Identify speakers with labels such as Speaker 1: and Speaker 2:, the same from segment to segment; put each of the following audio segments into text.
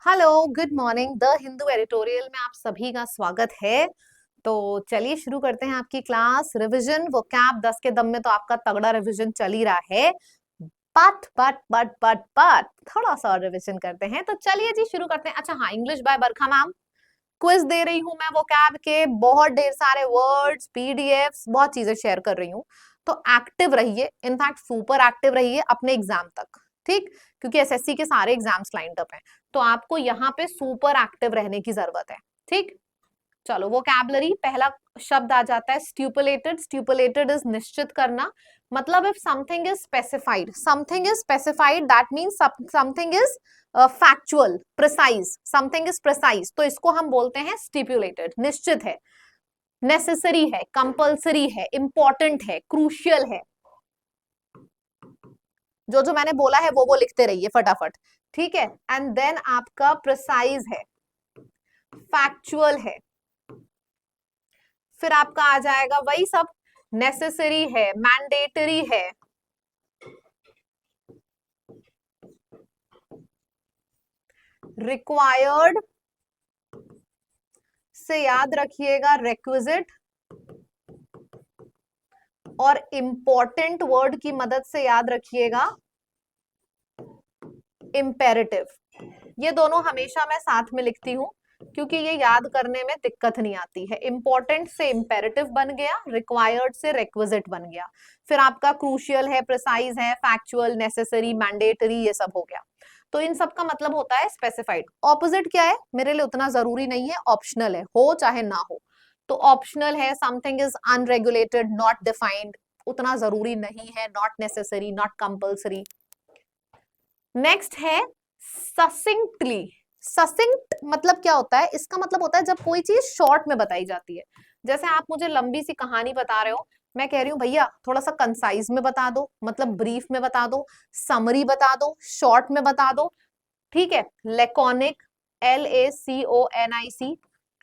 Speaker 1: Hello, good morning. The Hindu editorial में आप सभी का स्वागत है। तो चलिए शुरू करते हैं आपकी क्लास। रिवीजन वोकैब 10 के दम में तो आपका तगड़ा रिवीजन चल ही रहा है। बट थोड़ा सा और रिवीजन करते हैं। तो चलिए जी शुरू करते हैं। अच्छा हाँ, English by Barkha ma'am quiz दे रही हूँ मैं वोकैब के, बहुत ढेर सारे वर्ड्स, पीडीएफ्स, बहुत चीजें शेयर कर रही हूँ। तो एक्टिव रहिए, इनफैक्ट सुपर एक्टिव रहिए अपने एग्जाम तक, ठीक? क्योंकि एसएससी के सारे एग्जाम्स लाइंड अप हैं, तो आपको यहाँ पे सुपर एक्टिव रहने की जरूरत है, ठीक? चलो वोकैबुलरी, पहला शब्द आ जाता है स्ट्यूपुलेटेड। स्ट्यूपुलेटेड इज निश्चित करना, मतलब if something is specified, something is specified that means something is factual, precise, something is precise, तो इसको हम बोलते हैं स्टिपुलेटेड, निश्चित है, नेसेसरी है, कंपल्सरी है, इंपॉर्टेंट है, क्रूशियल है। जो जो मैंने बोला है वो लिखते रहिए फटाफट, ठीक है? एंड देन आपका प्रिसाइज है, फैक्चुअल है, फिर आपका आ जाएगा वही सब, नेसेसरी है, मैंडेटरी है, रिक्वायर्ड से याद रखिएगा रिक्विजिट, और इंपॉर्टेंट वर्ड की मदद से याद रखिएगा इंपेरेटिव। ये दोनों हमेशा मैं साथ में लिखती हूं क्योंकि ये याद करने में दिक्कत नहीं आती है। इंपॉर्टेंट से इंपेरेटिव बन गया, रिक्वायर्ड से रिक्विजिट बन गया, फिर आपका क्रूशियल है, प्रिसाइज है, फैक्चुअल, नेसेसरी, मैंडेटरी, ये सब हो गया। तो इन सब का मतलब होता है स्पेसिफाइड। ऑपोजिट क्या है मेरे लिए उतना जरूरी नहीं है, ऑप्शनल है, हो चाहे ना हो। तो ऑप्शनल है something is unregulated, not defined, उतना जरूरी नहीं है, not necessary, not compulsory. Next है ससिंक्टली। ससिंक्ट मतलब क्या होता है? इसका मतलब होता है जब कोई चीज शॉर्ट में बताई जाती है। जैसे आप मुझे लंबी सी कहानी बता रहे हो, मैं कह रही हूँ भैया थोड़ा सा कंसाइज में बता दो, मतलब ब्रीफ में बता दो, समरी बता दो, शॉर्ट में बता दो, ठीक है? लेकॉनिक, LACONIC,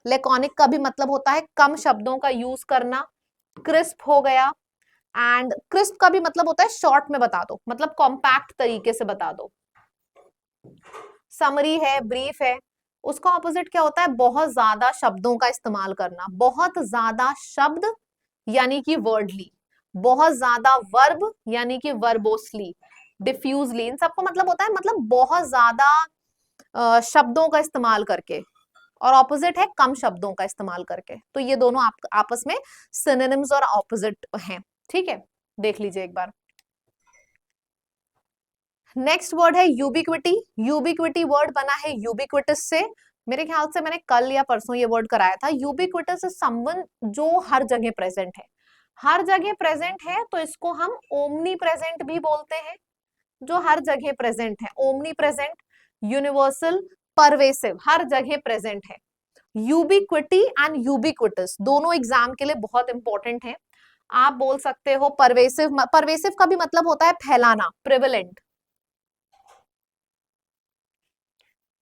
Speaker 1: लेकॉनिक का भी मतलब होता है कम शब्दों का यूज करना। क्रिस्प हो गया, एंड क्रिस्प का भी मतलब होता है शॉर्ट में बता दो, मतलब कॉम्पैक्ट तरीके से बता दो। समरी है, ब्रीफ है। उसका ऑपोजिट क्या होता है? बहुत ज्यादा शब्दों का इस्तेमाल करना, बहुत ज्यादा शब्द यानी कि वर्डली, बहुत ज्यादा वर्ब यानी कि वर्बोसली, डिफ्यूजली, इन सबको मतलब होता है मतलब बहुत ज्यादा शब्दों का इस्तेमाल करके, और ऑपोजिट है कम शब्दों का इस्तेमाल करके। तो ये दोनों आपस में सिनोनिम्स और ऑपोजिट हैं, ठीक है? देख लीजिए एक बार। नेक्स्ट वर्ड है यूबिक्विटी। यूबिक्विटी वर्ड बना है यूबिक्विटस से। मेरे ख्याल से मैंने कल या परसों ये वर्ड कराया था। यूबिक्विटस इज समवन जो हर जगह प्रेजेंट है। हर जगह प्रेजेंट है तो इसको हम ओमनी प्रेजेंट भी बोलते हैं, जो हर जगह प्रेजेंट है। ओमनी प्रेजेंट, यूनिवर्सल, परवेसिव, हर जगह प्रेजेंट है। यूबिक्विटी एंड यूबिक्विटस दोनों एग्जाम के लिए बहुत इंपॉर्टेंट है। आप बोल सकते हो परवेसिव, परवेसिव का भी मतलब होता है फैलाना, प्रिवेलेंट।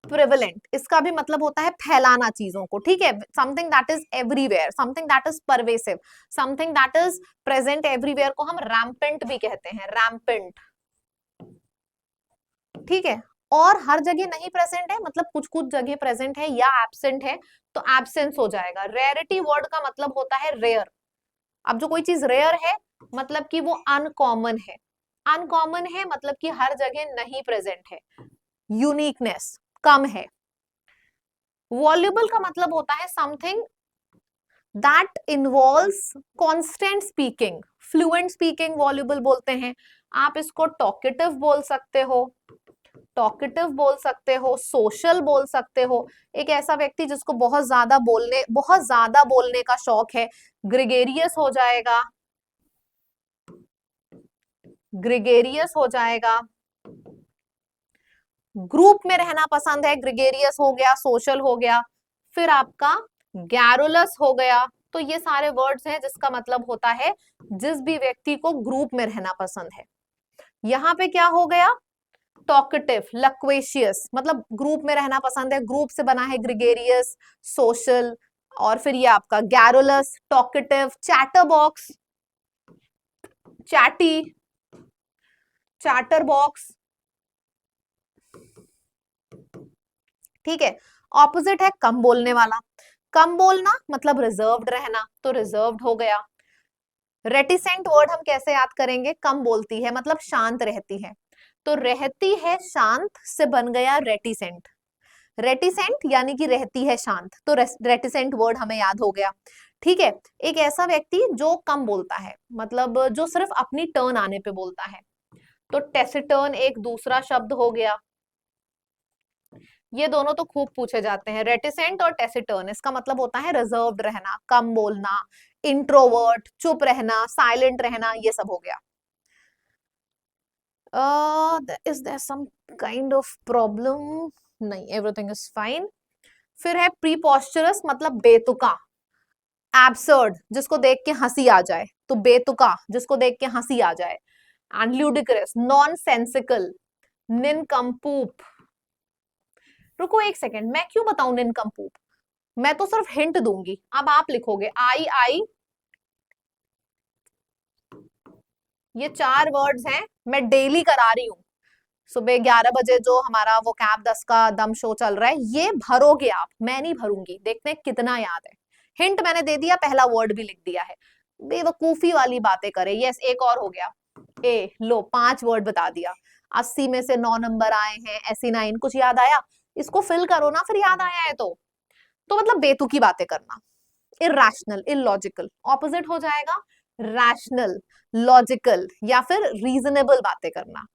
Speaker 1: प्रिवेलेंट इसका भी मतलब होता है फैलाना चीजों को, ठीक है? Something that is everywhere, something that is pervasive, something that is present everywhere को हम रैम्पेंट भी कहते हैं, रैम्पेंट, ठीक है? और हर जगह नहीं प्रेजेंट है, मतलब कुछ कुछ जगह प्रेजेंट है या एब्सेंट है, तो एब्सेंस हो जाएगा। रेयरिटी वर्ड का मतलब होता है रेयर। अब जो कोई चीज रेयर है मतलब कि वो अनकॉमन है, अनकॉमन है मतलब कि हर जगह नहीं प्रेजेंट है। यूनिकनेस, कम है। वॉल्यूबल का मतलब होता है something that involves constant speaking, fluent speaking voluble बोलते हैं। आप इसको टॉकेटिव बोल सकते हो, टॉकेटिव बोल सकते हो, सोशल बोल सकते हो। एक ऐसा व्यक्ति जिसको बहुत ज्यादा बोलने का शौक है, ग्रेगेरियस हो जाएगा, ग्रेगेरियस हो जाएगा। ग्रुप में रहना पसंद है, ग्रेगेरियस हो गया, सोशल हो गया। फिर आपका गैरुलस हो गया। तो ये सारे वर्ड्स हैं जिसका मतलब होता है जिस भी व्यक्ति को ग्रुप में रहना पसंद है। यहाँ पे क्या हो गया? टॉकेटिव, लक्वेशियस, मतलब ग्रुप में रहना पसंद है, ग्रुप से बना है ग्रेगेरियस, सोशल, और फिर ये आपका garrulous, talkative, chatter box, chatty, chatter box, ठीक है। ऑपोजिट है कम बोलने वाला, कम बोलना मतलब रिजर्व्ड रहना, तो रिजर्व्ड हो गया। रेटिसेंट वर्ड हम कैसे याद करेंगे, कम बोलती है मतलब शांत रहती है, तो रहती है शांत से बन गया रेटिसेंट। रेटिसेंट यानी कि रहती है शांत, तो रेटिसेंट वर्ड हमें याद हो गया। ठीक है। एक ऐसा व्यक्ति जो कम बोलता है, मतलब जो सिर्फ अपनी टर्न आने पे बोलता है, तो टेसिटर्न एक दूसरा शब्द हो गया। ये दोनों तो खूब पूछे जाते हैं, रेटिसेंट और टेसिटर्न। इसका मतलब होता है रिजर्व्ड रहना, कम बोलना, इंट्रोवर्ट, चुप रहना, साइलेंट रहना, ये सब हो गया। Is there some kind of problem? नहीं, एवरीथिंग इज फाइन। फिर है प्रीपोस्चरस मतलब बेतुका, एब्सर्ड जिसको देख के हंसी आ जाए, तो बेतुका जिसको देख के हंसी आ जाए, एंड ल्यूडिक्रस नॉनसेंसिकल, निनकम्पूप। रुको एक सेकेंड, मैं क्यों बताऊं निनकम्पूप, मैं तो सिर्फ हिंट दूंगी, अब आप लिखोगे आई आई। ये 4 वर्ड्स हैं, मैं डेली करा रही हूँ। सुबह 11 बजे जो हमारा वो कैब 10 का दम शो चल रहा है, ये भरोगे आप, मैं नहीं भरूंगी, देखते हैं कितना याद है। हिंट मैंने दे दिया, पहला वर्ड भी लिख दिया है। बेवकूफी वाली बातें करे। यस, एक और हो गया। ए लो, 5 वर्ड बता दिया। 80 में से 9 नंबर आए हैं, ऐसी 9 कुछ याद आया, इसको फिल करो ना, फिर याद आया है तो मतलब बेतुकी बातें करना, इरैशनल, इलॉजिकल, ऑपोजिट हो जाएगा रैशनल, लॉजिकल या फिर रीजनेबल बातें करना।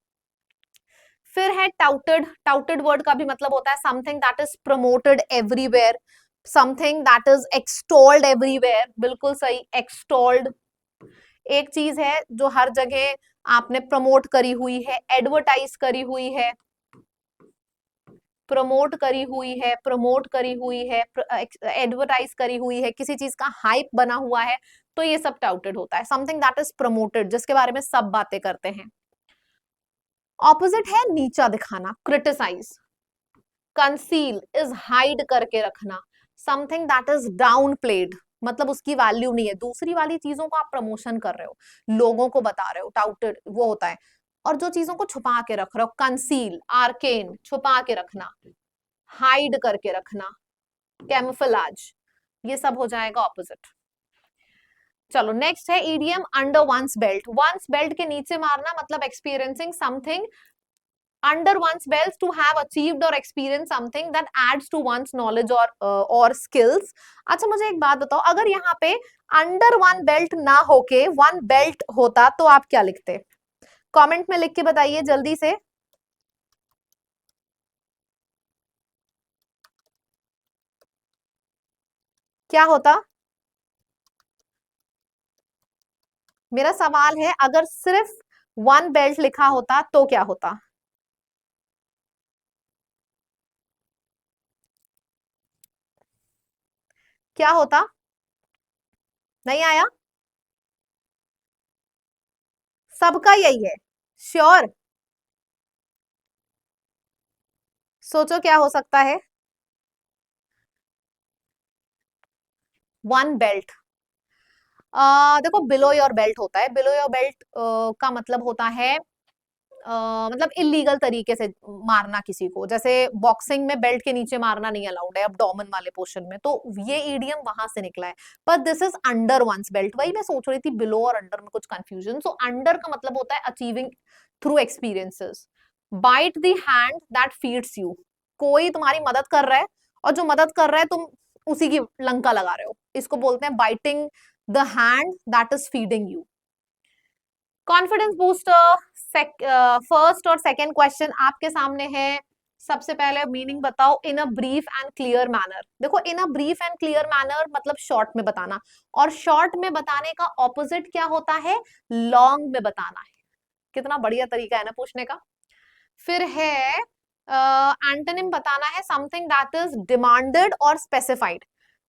Speaker 1: फिर है टाउटेड, टाउटेड वर्ड का भी मतलब होता है something that is promoted everywhere, something that is extolled everywhere, बिल्कुल सही, एक्सटोल्ड। एक चीज है जो हर जगह आपने प्रमोट करी हुई है, एडवर्टाइज करी हुई है, प्रमोट करी हुई है, प्रमोट करी हुई है, एडवर्टाइज करी हुई है, किसी चीज का हाइप बना हुआ है, तो ये सब टाउटेड होता है। समथिंग दैट इज प्रमोटेड, जिसके बारे में सब बातें करते हैं। ऑपोजिट है नीचा दिखाना, क्रिटिसाइज। कंसील इज हाइड करके रखना, something that is down played, मतलब उसकी वैल्यू नहीं है, दूसरी वाली चीजों को आप प्रमोशन कर रहे हो, लोगों को बता रहे हो, टाउटेड वो होता है। और जो चीजों को छुपा के रख रहे हो, कंसील, आर्केन, छुपा के रखना, हाइड करके रखना, कैमोफ्लेज, ये सब हो जाएगा ऑपोजिट। चलो नेक्स्ट है idiom under one's belt. One's belt के नीचे मारना मतलब experiencing something under one's belt, to have achieved or experienced something that adds to one's knowledge or skills। अच्छा मुझे एक बात बताओ, अगर यहाँ पे under one belt ना होके one belt होता तो आप क्या लिखते? कमेंट में लिख के बताइए जल्दी से। क्या होता? मेरा सवाल है, अगर सिर्फ वन बेल्ट लिखा होता तो क्या होता? क्या होता? नहीं आया? सबका यही है? श्योर? सोचो क्या हो सकता है। वन बेल्ट, देखो बिलो योर बेल्ट होता है, बिलो योर बेल्ट का मतलब होता है मतलब इलीगल तरीके से मारना किसी को, जैसे बॉक्सिंग में बेल्ट के नीचे मारना नहीं अलाउड है, अब्डोमेन वाले पोर्शन में, तो ये ईडियम वहां से निकला है। पर this is under one's belt, वही मैं सोच रही थी, बिलो और अंडर में कुछ कंफ्यूजन। सो अंडर का मतलब होता है achieving through experiences. Bite the hand that feeds you, कोई तुम्हारी मदद कर रहा है और जो मदद कर रहा है तुम उसी की लंका लगा रहे हो, इसको बोलते हैं biting the hand that is feeding you. Confidence booster, first और सेकंड क्वेश्चन आपके सामने है। सबसे पहले मीनिंग बताओ, in a brief and clear manner. देखो in a brief and clear manner मतलब शॉर्ट में बताना, और शॉर्ट में बताने का ऑपोजिट क्या होता है? लॉन्ग में बताना है। कितना बढ़िया तरीका है ना पूछने का। फिर है एंटोनिम बताना है, समथिंग दैट इज डिमांडेड और स्पेसिफाइड।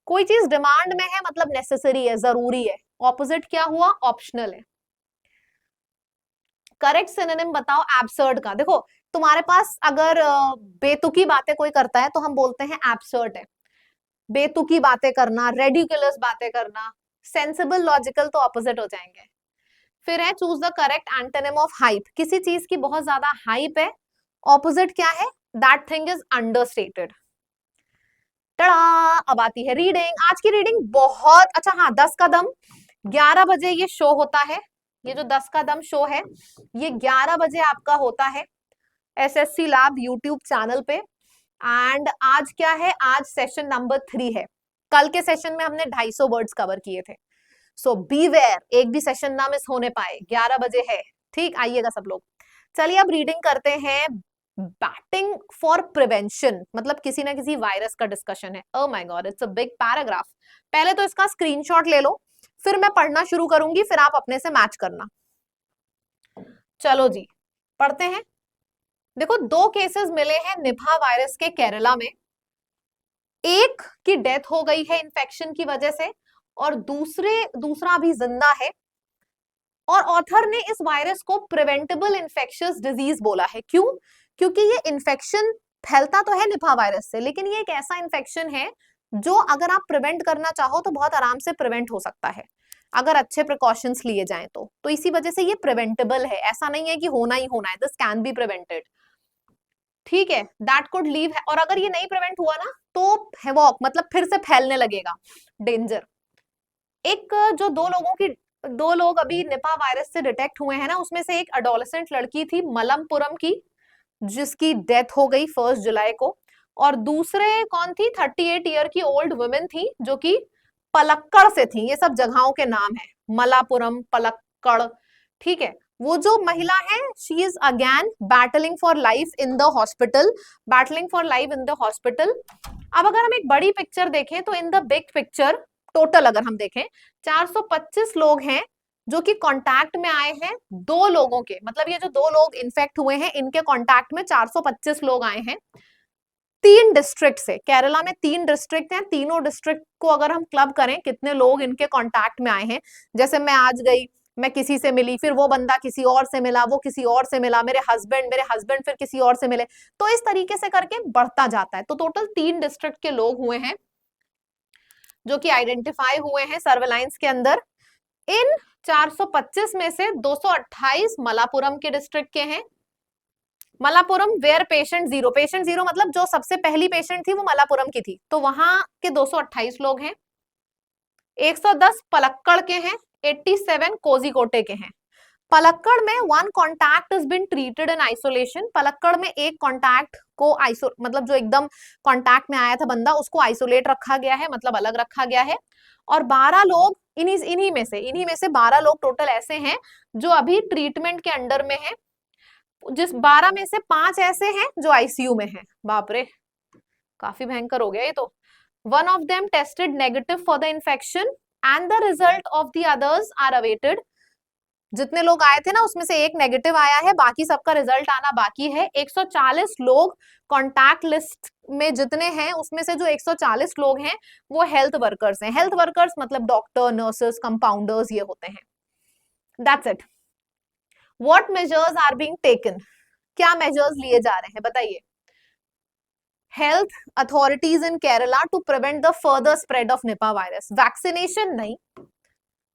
Speaker 1: कोई चीज डिमांड में है मतलब नेसेसरी है, जरूरी है, ऑपोजिट क्या हुआ? ऑप्शनल है। करेक्ट सिनोनिम बताओ एब्सर्ड का। देखो तुम्हारे पास अगर बेतुकी बातें कोई करता है तो हम बोलते हैं एब्सर्ड है, बेतुकी बातें करना, रेडिकुलस बातें करना। सेंसिबल, लॉजिकल तो ऑपोजिट हो जाएंगे। फिर है choose the correct antonym of hype, किसी चीज की बहुत ज्यादा हाइप है, ऑपोजिट क्या है? That thing is understated. टड़ा, अब आती है रीडिंग। आज की रीडिंग बहुत अच्छा, हाँ 10 कदम 11 बजे ये शो होता है, ये जो 10 कदम शो है ये 11 बजे आपका होता है एसएससी लैब यूट्यूब चैनल पे। एंड आज क्या है, आज सेशन नंबर 3 है। कल के सेशन में हमने 250 वर्ड्स कवर किए थे, सो बीवेयर, एक भी सेशन ना मिस होने पाए, 11 बजे है, ठीक, आइएगा सब लोग। चलिए अब रीडिंग करते हैं। बैटिंग फॉर प्रिवेंशन, मतलब किसी ना किसी वायरस का डिस्कशन है। Oh my God, it's a big paragraph. पहले तो इसका स्क्रीनशॉट ले लो, फिर मैं पढ़ना शुरू करूंगी, फिर आप अपने से मैच करना। चलो जी पढ़ते हैं। देखो 2 केसेस मिले हैं निपा वायरस के केरला में। एक की डेथ हो गई है इन्फेक्शन की वजह से, और दूसरा अभी जिंदा है। और ऑथर ने इस वायरस को प्रिवेंटेबल इन्फेक्शियस डिजीज बोला है। क्यों? क्योंकि ये इन्फेक्शन फैलता तो है निपा वायरस से, लेकिन ये एक ऐसा इन्फेक्शन है जो अगर आप प्रिवेंट करना चाहो तो बहुत आराम से प्रिवेंट हो सकता है, अगर अच्छे प्रिकॉशंस लिए जाएं तो इसी वजह से ये प्रिवेंटेबल है। ऐसा नहीं है कि होना ही होना है, दिस कैन बी प्रिवेंटेड, ठीक है, दैट कुड लीव है। और अगर ये नहीं प्रिवेंट हुआ ना तो हेवॉक, मतलब फिर से फैलने लगेगा, डेंजर। एक जो 2 लोग अभी निपा वायरस से डिटेक्ट हुए हैं ना, उसमें से एक एडोलेसेंट लड़की थी मलमपुरम की, जिसकी डेथ हो गई 1 जुलाई को। और दूसरे कौन थी, 38 ईयर की ओल्ड वुमेन थी जो कि पलक्कड़ से थी। ये सब जगहों के नाम है, मलापुरम, पलक्कड़, ठीक है। वो जो महिला है, she is again battling for life in the hospital, battling for life in the hospital. अब अगर हम एक बड़ी पिक्चर देखें तो in the big picture total अगर हम देखें 425 लोग हैं जो कि कांटेक्ट में आए हैं 2 लोगों के, मतलब ये जो 2 लोग इन्फेक्ट हुए हैं इनके कांटेक्ट में 425 लोग आए हैं 3 डिस्ट्रिक्ट से। केरला में 3 डिस्ट्रिक्ट हैं, तीनों डिस्ट्रिक्ट को अगर हम क्लब करें कितने लोग इनके कांटेक्ट में आए हैं। जैसे मैं आज गई, मैं किसी से मिली, फिर वो बंदा किसी और से मिला, वो किसी और से मिला, मेरे हस्बैंड फिर किसी और से मिले, तो इस तरीके से करके बढ़ता जाता है। तो टोटल 3 डिस्ट्रिक्ट के लोग हुए हैं जो कि आइडेंटिफाई हुए हैं सर्वेलाइंस के अंदर। इन 425 में से 228 मलापुरम के डिस्ट्रिक्ट के हैं। मलापुरम वेयर पेशेंट जीरो मतलब जो सबसे पहली पेशेंट थी वो मलापुरम की थी, तो वहां के 228 लोग हैं। 110 पलक्कड़ के हैं, 87 कोझिकोटे के हैं। पलक्कड़ में 1 contact is been treated in isolation. Palakkad में एक कॉन्टैक्ट को मतलब जो एकदम कॉन्टैक्ट में आया था बंदा, उसको आइसोलेट रखा गया है, मतलब अलग रखा गया है। और 12 लोग इन्हीं में से 12 लोग टोटल ऐसे हैं जो अभी ट्रीटमेंट के अंडर में हैं। जिस 12 में से 5 ऐसे हैं जो आईसीयू में हैं। बाप रे, काफी भयंकर हो गया ये तो। One of them tested negative for the infection and the result of the others are awaited. जितने लोग आए थे ना उसमें से एक नेगेटिव आया है, बाकी सबका रिजल्ट आना बाकी है। 140 लोग कॉन्टैक्ट लिस्ट में जितने हैं उसमें से जो 140 लोग हैं वो हेल्थ वर्कर्स हैं। हेल्थ वर्कर्स मतलब डॉक्टर, नर्सेस, कंपाउंडर्स ये होते हैं। That's it. What measures are being taken, क्या मेजर्स लिए जा रहे हैं बताइए। Health authorities in Kerala to prevent the further spread of Nipah virus. Vaccination नहीं,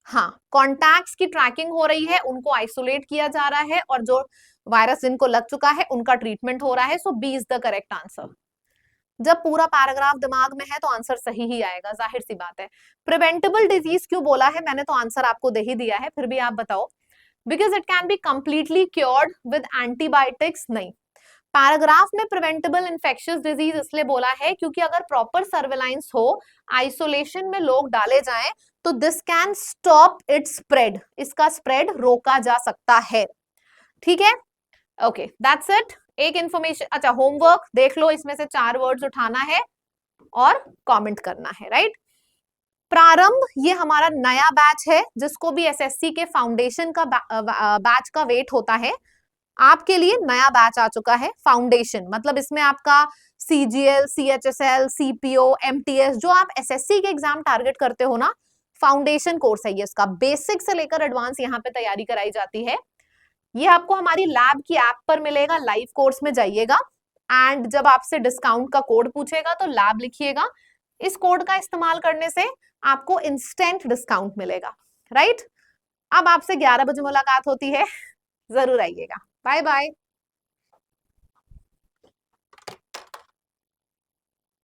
Speaker 1: हाँ कॉन्टैक्ट्स की ट्रैकिंग हो रही है, उनको आइसोलेट किया जा रहा है, और जो वायरस जिनको लग चुका है उनका ट्रीटमेंट हो रहा है। So B is the correct answer. जब पूरा पैराग्राफ दिमाग में है तो आंसर सही ही आएगा, जाहिर सी बात है। प्रिवेंटेबल डिजीज क्यों बोला है, मैंने तो आंसर आपको दे ही दिया है, फिर भी आप बताओ। Because it can be completely cured with antibiotics. नहीं, पैराग्राफ में प्रिवेंटेबल इन्फेक्शियस डिजीज इसलिए बोला है क्योंकि अगर प्रॉपर सर्वेलाइंस हो, आइसोलेशन में लोग डाले जाएं, तो this can stop it's spread, इसका स्प्रेड रोका जा सकता है। ठीक है, ओके दैट्स इट। एक इंफॉर्मेशन, अच्छा होमवर्क देख लो, इसमें से 4 वर्ड्स उठाना है और कमेंट करना है, राइट। प्रारंभ, ये हमारा नया बैच है जिसको भी एसएससी के फाउंडेशन का बैच का वेट होता है। आपके लिए नया बैच आ चुका है फाउंडेशन, मतलब इसमें आपका सीजीएल, सीएचएसएल, सीपीओ, एमटीएस, जो आप एसएससी के एग्जाम टारगेट करते हो ना, फाउंडेशन कोर्स है ये। इसका बेसिक से लेकर एडवांस यहाँ पे तैयारी कराई जाती है। ये आपको हमारी लैब की ऐप पर मिलेगा, लाइव कोर्स में जाइएगा, एंड जब आपसे डिस्काउंट का कोड पूछेगा तो लैब लिखिएगा। इस कोड का इस्तेमाल करने से आपको इंस्टेंट डिस्काउंट मिलेगा, राइट। अब आपसे 11 बजे मुलाकात होती है, जरूर आइएगा। Bye bye.